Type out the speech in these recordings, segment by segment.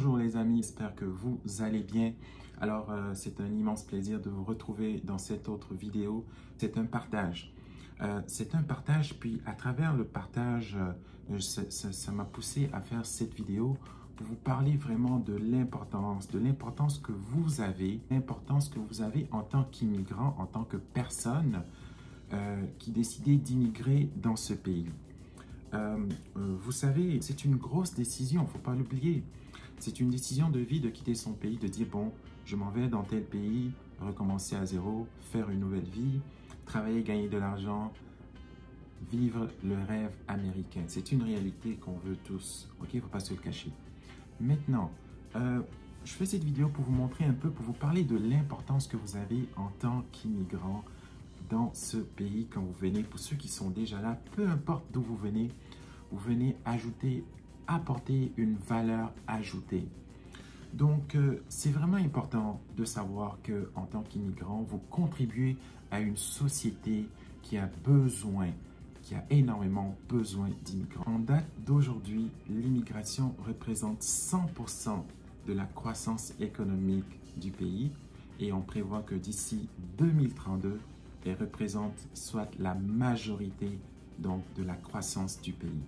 Bonjour les amis, j'espère que vous allez bien. Alors, c'est un immense plaisir de vous retrouver dans cette autre vidéo. C'est un partage. Puis à travers le partage, ça m'a poussé à faire cette vidéo pour vous parler vraiment de l'importance que vous avez, l'importance que vous avez en tant qu'immigrant, en tant que personne qui décidait d'immigrer dans ce pays. Vous savez, c'est une grosse décision, il ne faut pas l'oublier. C'est une décision de vie de quitter son pays, de dire bon, je m'en vais dans tel pays, recommencer à zéro, faire une nouvelle vie, travailler, gagner de l'argent, vivre le rêve américain. C'est une réalité qu'on veut tous, ok? Il ne faut pas se le cacher. Maintenant, je fais cette vidéo pour vous montrer un peu, pour vous parler de l'importance que vous avez en tant qu'immigrant dans ce pays quand vous venez. Pour ceux qui sont déjà là, peu importe d'où vous venez apporter une valeur ajoutée. Donc, c'est vraiment important de savoir que en tant qu'immigrant, vous contribuez à une société qui a énormément besoin d'immigrants. En date d'aujourd'hui, l'immigration représente 100% de la croissance économique du pays et on prévoit que d'ici 2032, elle représente soit la majorité donc, de la croissance du pays.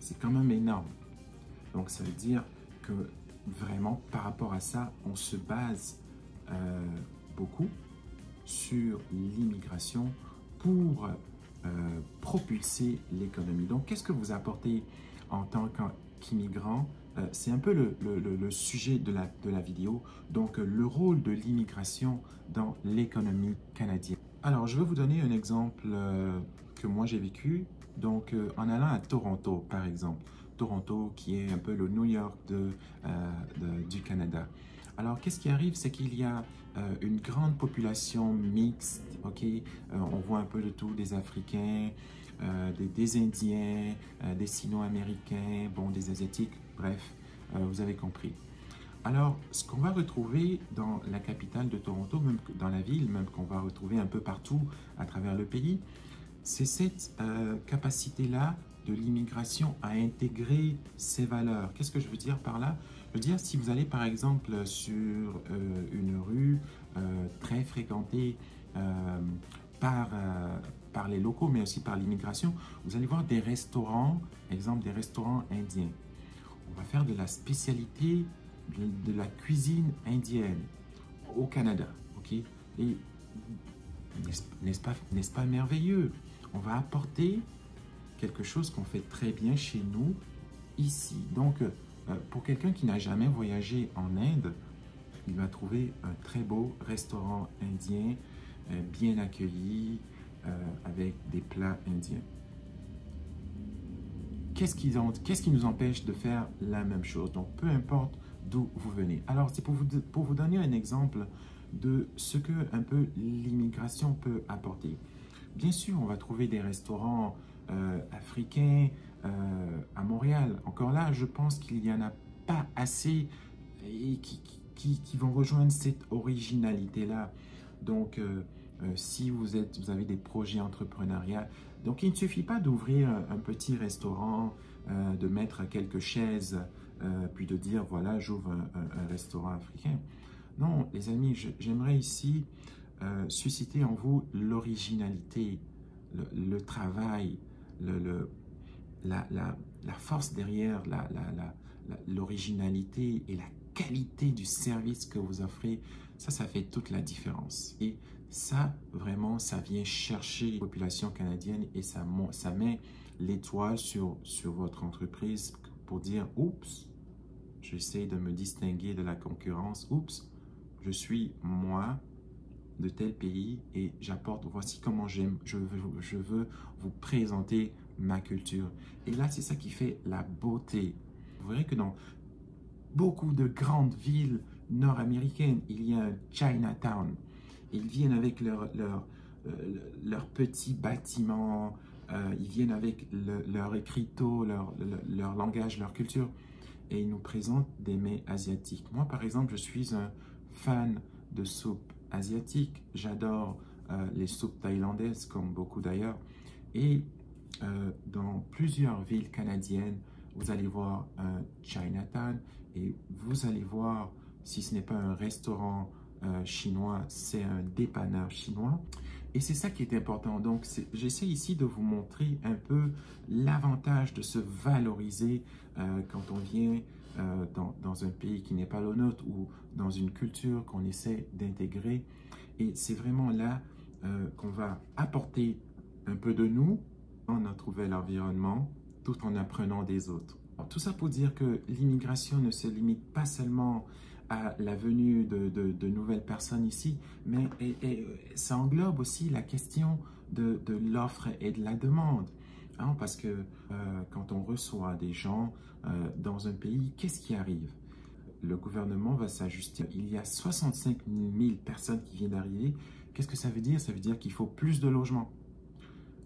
C'est quand même énorme. Donc, ça veut dire que vraiment, par rapport à ça, on se base beaucoup sur l'immigration pour propulser l'économie. Donc, qu'est-ce que vous apportez en tant qu'immigrant? C'est un peu le sujet de la vidéo. Donc, le rôle de l'immigration dans l'économie canadienne. Alors, je vais vous donner un exemple que moi j'ai vécu. Donc, en allant à Toronto, par exemple. Toronto, qui est un peu le New York du Canada. Alors, qu'est-ce qui arrive? C'est qu'il y a une grande population mixte, ok? On voit un peu de tout, des Africains, des Indiens, des Sino-Américains, bon, des Asiatiques, bref, vous avez compris. Alors, ce qu'on va retrouver dans la capitale de Toronto, même dans la ville, même qu'on va retrouver un peu partout à travers le pays, c'est cette capacité-là de l'immigration à intégrer ses valeurs. Qu'est-ce que je veux dire par là? Je veux dire, si vous allez par exemple sur une rue très fréquentée par les locaux, mais aussi par l'immigration, vous allez voir des restaurants, exemple des restaurants indiens. On va faire de la spécialité de la cuisine indienne au Canada, ok? Et n'est-ce pas merveilleux? On va apporter quelque chose qu'on fait très bien chez nous, ici. Donc, pour quelqu'un qui n'a jamais voyagé en Inde, il va trouver un très beau restaurant indien, bien accueilli, avec des plats indiens. Qu'est-ce qui nous empêche de faire la même chose? Donc, peu importe d'où vous venez. Alors, c'est pour vous donner un exemple de ce que un peu l'immigration peut apporter. Bien sûr, on va trouver des restaurants africains à Montréal. Encore là, je pense qu'il n'y en a pas assez et qui vont rejoindre cette originalité-là. Donc, si vous avez des projets entrepreneuriaux, donc il ne suffit pas d'ouvrir un petit restaurant, de mettre quelques chaises, puis de dire, voilà, j'ouvre un restaurant africain. Non, les amis, j'aimerais ici susciter en vous l'originalité, le travail, la force derrière l'originalité et la qualité du service que vous offrez. Ça fait toute la différence. Et ça, vraiment, ça vient chercher la population canadienne et ça met l'étoile sur votre entreprise pour dire, oups, j'essaie de me distinguer de la concurrence, oups, je suis moi de tel pays et j'apporte, voici comment je veux vous présenter ma culture. Et là, c'est ça qui fait la beauté. Vous verrez que dans beaucoup de grandes villes nord-américaines, il y a un Chinatown. Ils viennent avec leurs petits bâtiments, ils viennent avec leur écriteau, leur langage, leur culture. Et ils nous présentent des mets asiatiques. Moi, par exemple, je suis un fan de soupe asiatique. J'adore les soupes thaïlandaises, comme beaucoup d'ailleurs. Et dans plusieurs villes canadiennes, vous allez voir un Chinatown et vous allez voir, si ce n'est pas un restaurant chinois, c'est un dépanneur chinois. Et c'est ça qui est important. Donc, j'essaie ici de vous montrer un peu l'avantage de se valoriser quand on vient dans un pays qui n'est pas le nôtre ou dans une culture qu'on essaie d'intégrer. Et c'est vraiment là qu'on va apporter un peu de nous dans notre nouvel environnement tout en apprenant des autres. Alors, tout ça pour dire que l'immigration ne se limite pas seulement à la venue de nouvelles personnes ici, mais ça englobe aussi la question de l'offre et de la demande. Hein, parce que quand on reçoit des gens dans un pays, qu'est-ce qui arrive? Le gouvernement va s'ajuster. Il y a 65 000 personnes qui viennent d'arriver. Qu'est-ce que ça veut dire? Ça veut dire qu'il faut plus de logements.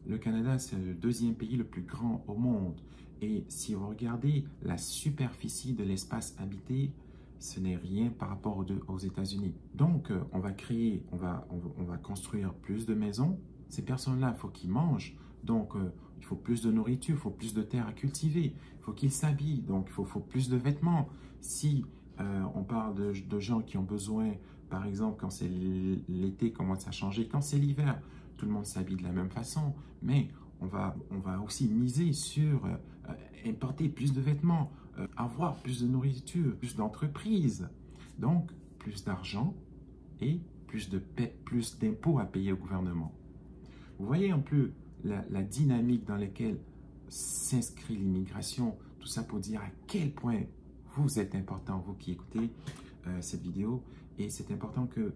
Le Canada, c'est le deuxième pays le plus grand au monde. Et si vous regardez la superficie de l'espace habité, ce n'est rien par rapport aux États-Unis. Donc, on va créer, on va construire plus de maisons. Ces personnes-là, il faut qu'ils mangent. Donc, il faut plus de nourriture, il faut plus de terre à cultiver. Il faut qu'ils s'habillent. Donc, il faut plus de vêtements. Si on parle de gens qui ont besoin, par exemple, quand c'est l'été, commence à changer. Quand c'est l'hiver, tout le monde s'habille de la même façon. Mais on va aussi miser sur importer plus de vêtements, avoir plus de nourriture, plus d'entreprises. Donc, plus d'argent et plus d'impôts à payer au gouvernement. Vous voyez un peu la dynamique dans laquelle s'inscrit l'immigration. Tout ça pour dire à quel point vous êtes important, vous qui écoutez cette vidéo. Et c'est important que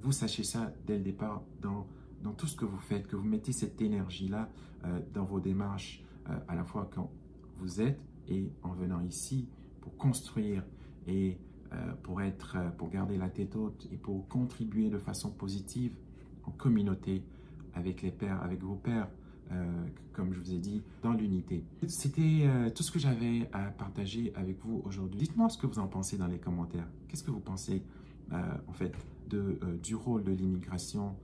vous sachiez ça dès le départ dans tout ce que vous faites, que vous mettez cette énergie-là dans vos démarches, à la fois quand vous êtes et en venant ici pour construire et pour garder la tête haute et pour contribuer de façon positive en communauté avec les pairs, avec vos pairs, comme je vous ai dit, dans l'unité. C'était tout ce que j'avais à partager avec vous aujourd'hui. Dites-moi ce que vous en pensez dans les commentaires. Qu'est-ce que vous pensez en fait du rôle de l'immigration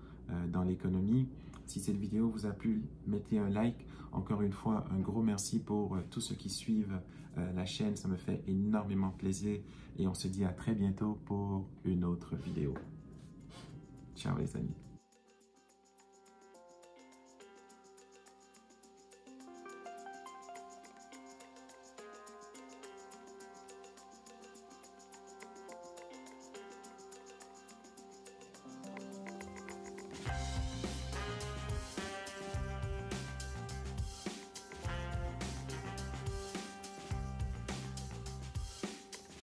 dans l'économie? Si cette vidéo vous a plu, mettez un like. Encore une fois, un gros merci pour tous ceux qui suivent la chaîne. Ça me fait énormément plaisir et on se dit à très bientôt pour une autre vidéo. Ciao les amis.